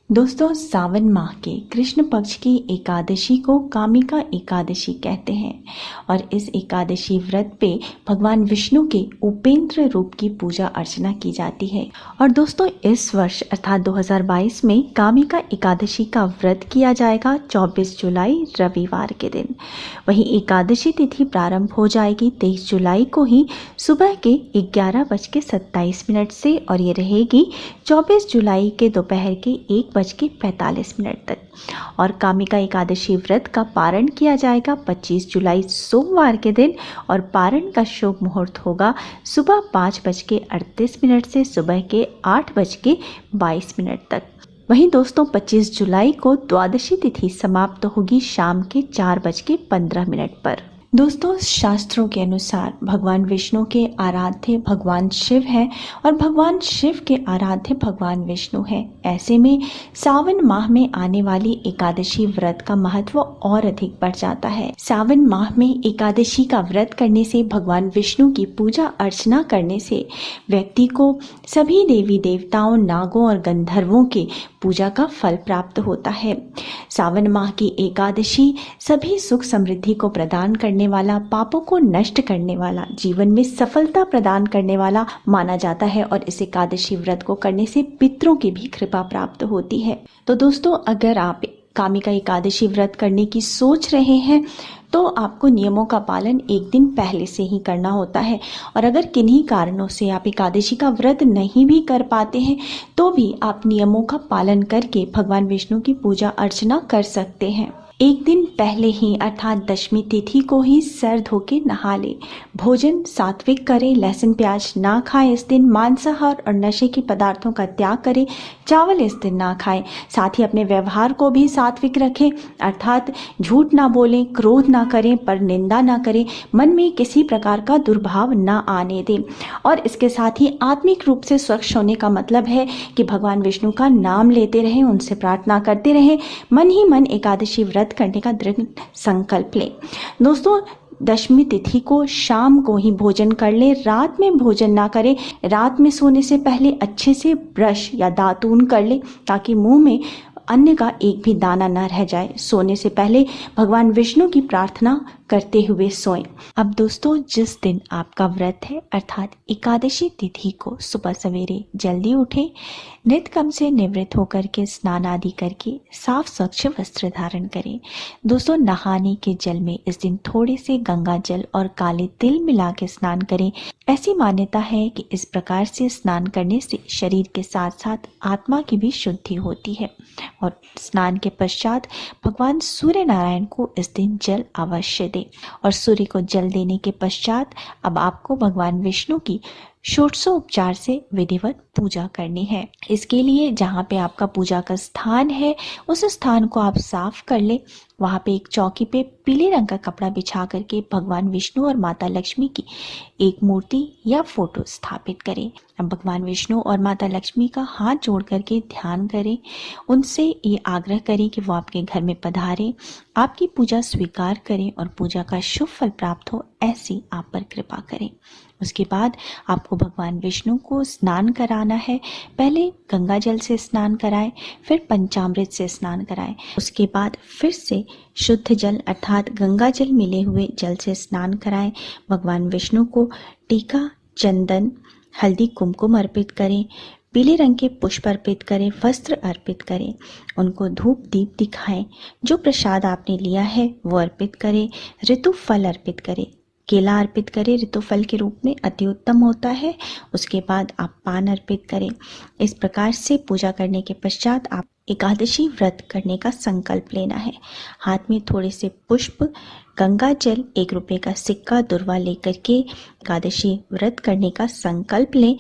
दोस्तों, सावन माह के कृष्ण पक्ष की एकादशी को कामिका एकादशी कहते हैं और इस एकादशी व्रत पे भगवान विष्णु के उपेंद्र रूप की पूजा अर्चना की जाती है। और दोस्तों, इस वर्ष अर्थात 2022 में कामिका एकादशी का व्रत किया जाएगा 24 जुलाई रविवार के दिन। वहीं एकादशी तिथि प्रारंभ हो जाएगी 23 जुलाई को ही सुबह के 11:27 से और ये रहेगी 24 जुलाई के दोपहर के 1:45 तक। और कामिका एकादशी व्रत का पारण किया जाएगा 25 जुलाई सोमवार के दिन और पारण का शुभ मुहूर्त होगा सुबह 5:38 से सुबह के 8:22 तक। वहीं दोस्तों, 25 जुलाई को द्वादशी तिथि समाप्त होगी शाम के 4:15 पर। दोस्तों, शास्त्रों के अनुसार भगवान विष्णु के आराध्य भगवान शिव हैं और भगवान शिव के आराध्य भगवान विष्णु हैं। ऐसे में सावन माह में आने वाली एकादशी व्रत का महत्व और अधिक बढ़ जाता है। सावन माह में एकादशी का व्रत करने से, भगवान विष्णु की पूजा अर्चना करने से व्यक्ति को सभी देवी देवताओं, नागों और गंधर्वों के पूजा का फल प्राप्त होता है। सावन माह की एकादशी सभी सुख समृद्धि को प्रदान करने वाला, पापों को नष्ट करने वाला, जीवन में सफलता प्रदान करने वाला माना जाता है और इस एकादशी व्रत को करने से पितरों की भी कृपा प्राप्त होती है। तो दोस्तों, अगर आप कामिका एकादशी व्रत करने की सोच रहे हैं तो आपको नियमों का पालन एक दिन पहले से ही करना होता है। और अगर किन्हीं कारणों से आप एकादशी का व्रत नहीं भी कर पाते हैं तो भी आप नियमों का पालन करके भगवान विष्णु की पूजा अर्चना कर सकते हैं। एक दिन पहले ही अर्थात दशमी तिथि को ही सर धो के नहा ले, भोजन सात्विक करें, लहसुन प्याज ना खाएं इस दिन, मांसाहार और नशे के पदार्थों का त्याग करें, चावल इस दिन ना खाएं। साथ ही अपने व्यवहार को भी सात्विक रखें, अर्थात झूठ ना बोलें, क्रोध ना करें, पर निंदा ना करें, मन में किसी प्रकार का दुर्भाव ना आने दें। और इसके साथ ही आत्मिक रूप से स्वच्छ होने का मतलब है कि भगवान विष्णु का नाम लेते रहें, उनसे प्रार्थना करते रहें, मन ही मन एकादशी व्रत करने का दृढ़ संकल्प लें। दोस्तों, दशमी तिथि को शाम को ही भोजन कर ले, रात में भोजन ना करें। रात में सोने से पहले अच्छे से ब्रश या दातून कर ले ताकि मुंह में अन्न का एक भी दाना न रह जाए। सोने से पहले भगवान विष्णु की प्रार्थना करते हुए सोएं। अब दोस्तों, जिस दिन आपका व्रत है अर्थात एकादशी तिथि को सुबह सवेरे जल्दी उठें, नित्य कर्म से निवृत्त होकर के स्नान आदि करके साफ स्वच्छ वस्त्र धारण करें। दोस्तों, नहाने के जल में इस दिन थोड़े से गंगा जल और काले तिल मिला के स्नान करें। ऐसी मान्यता है कि इस प्रकार से स्नान करने से शरीर के साथ साथ आत्मा की भी शुद्धि होती है। और स्नान के पश्चात भगवान सूर्य नारायण को इस दिन जल अवश्य दें। और सूर्य को जल देने के पश्चात अब आपको भगवान विष्णु की षोडशोपचार से विधिवत पूजा करनी है। इसके लिए जहाँ पे आपका पूजा का स्थान है उस स्थान को आप साफ कर ले। वहाँ पे एक चौकी पे पीले रंग का कपड़ा बिछा करके भगवान विष्णु और माता लक्ष्मी की एक मूर्ति या फोटो स्थापित करें। अब भगवान विष्णु और माता लक्ष्मी का हाथ जोड़ करके ध्यान करें, उनसे ये आग्रह करें कि वो आपके घर में पधारें, आपकी पूजा स्वीकार करें और पूजा का शुभ फल प्राप्त हो, ऐसी आप पर कृपा करें। उसके बाद आपको भगवान विष्णु को स्नान कराना है। पहले गंगा जल से स्नान कराएं, फिर पंचामृत से स्नान कराएं। उसके बाद फिर से शुद्ध जल अर्थात गंगा जल मिले हुए जल से स्नान कराएं। भगवान विष्णु को टीका, चंदन, हल्दी, कुमकुम अर्पित करें, पीले रंग के पुष्प अर्पित करें, वस्त्र अर्पित करें, उनको धूप दीप दिखाएं। जो प्रसाद आपने लिया है वो अर्पित करें, ऋतु फल अर्पित करें। केला अर्पित करें, ऋतु फल के रूप में अति उत्तम होता है। उसके बाद आप पान अर्पित करें। इस प्रकार से पूजा करने के पश्चात आप एकादशी व्रत करने का संकल्प लेना है। हाथ में थोड़े से पुष्प, गंगा जल, 1 रुपये का सिक्का, दुर्वा लेकर के एकादशी व्रत करने का संकल्प लें।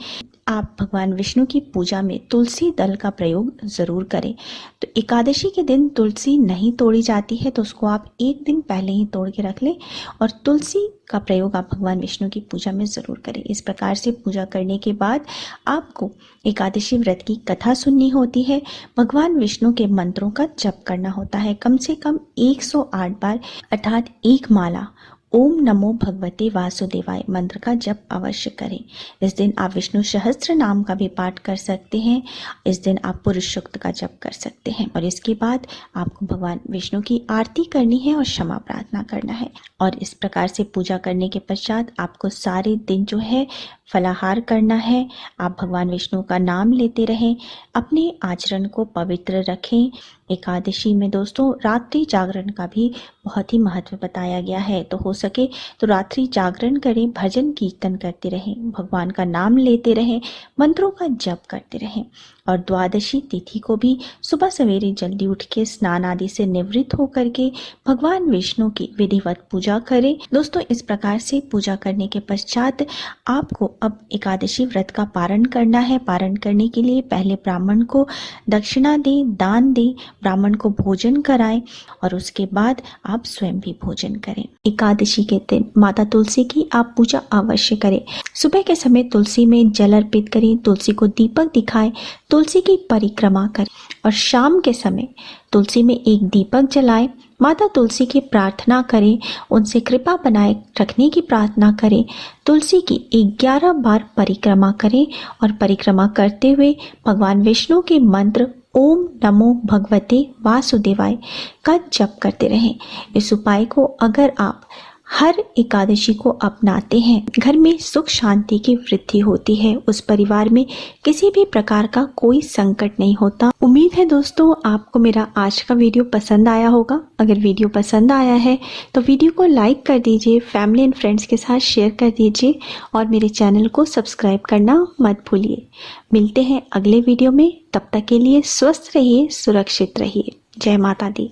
आप भगवान विष्णु की पूजा में तुलसी दल का प्रयोग ज़रूर करें। तो एकादशी के दिन तुलसी नहीं तोड़ी जाती है तो उसको आप एक दिन पहले ही तोड़ के रख लें और तुलसी का प्रयोग आप भगवान विष्णु की पूजा में ज़रूर करें। इस प्रकार से पूजा करने के बाद आपको एकादशी व्रत की कथा सुननी होती है। भगवान विष्णु के मंत्रों का जप करना होता है। कम से कम 108 बार अर्थात 1 माला ओम नमो भगवते वासुदेवाय मंत्र का जप अवश्य करें। इस दिन आप विष्णु सहस्त्र नाम का भी पाठ कर सकते हैं। इस दिन आप पुरुष सूक्त का जप कर सकते हैं और इसके बाद आपको भगवान विष्णु की आरती करनी है और क्षमा प्रार्थना करना है। और इस प्रकार से पूजा करने के पश्चात आपको सारे दिन जो है फलाहार करना है। आप भगवान विष्णु का नाम लेते रहें, अपने आचरण को पवित्र रखें। एकादशी में दोस्तों रात्रि जागरण का भी बहुत ही महत्व बताया गया है, तो हो सके तो रात्रि जागरण करें, भजन कीर्तन करते रहें, भगवान का नाम लेते रहें, मंत्रों का जप करते रहें। और द्वादशी तिथि को भी सुबह सवेरे जल्दी उठ के स्नान आदि से निवृत्त होकर के भगवान विष्णु की विधिवत पूजा करें। दोस्तों इस प्रकार से पूजा करने के पश्चात आपको अब एकादशी व्रत का पारण करना है। पारण करने के लिए पहले ब्राह्मण को दक्षिणा दें, दान दें, ब्राह्मण को भोजन कराएं और उसके बाद आप स्वयं भी भोजन करें। एकादशी के दिन माता तुलसी की आप पूजा अवश्य करें। सुबह के समय तुलसी में जल अर्पित करें, तुलसी को दीपक दिखाएं, तुलसी की परिक्रमा करें और शाम के समय तुलसी में एक दीपक जलाएं। माता तुलसी की प्रार्थना करें, उनसे कृपा बनाए रखने की प्रार्थना करें। तुलसी की 11 बार परिक्रमा करें और परिक्रमा करते हुए भगवान विष्णु के मंत्र ओम नमो भगवते वासुदेवाय का जप करते रहें। इस उपाय को अगर आप हर एकादशी को अपनाते हैं, घर में सुख शांति की वृद्धि होती है, उस परिवार में किसी भी प्रकार का कोई संकट नहीं होता। उम्मीद है दोस्तों आपको मेरा आज का वीडियो पसंद आया होगा। अगर वीडियो पसंद आया है तो वीडियो को लाइक कर दीजिए, फैमिली एंड फ्रेंड्स के साथ शेयर कर दीजिए और मेरे चैनल को सब्सक्राइब करना मत भूलिए। मिलते हैं अगले वीडियो में, तब तक के लिए स्वस्थ रहिए, सुरक्षित रहिए। जय माता दी।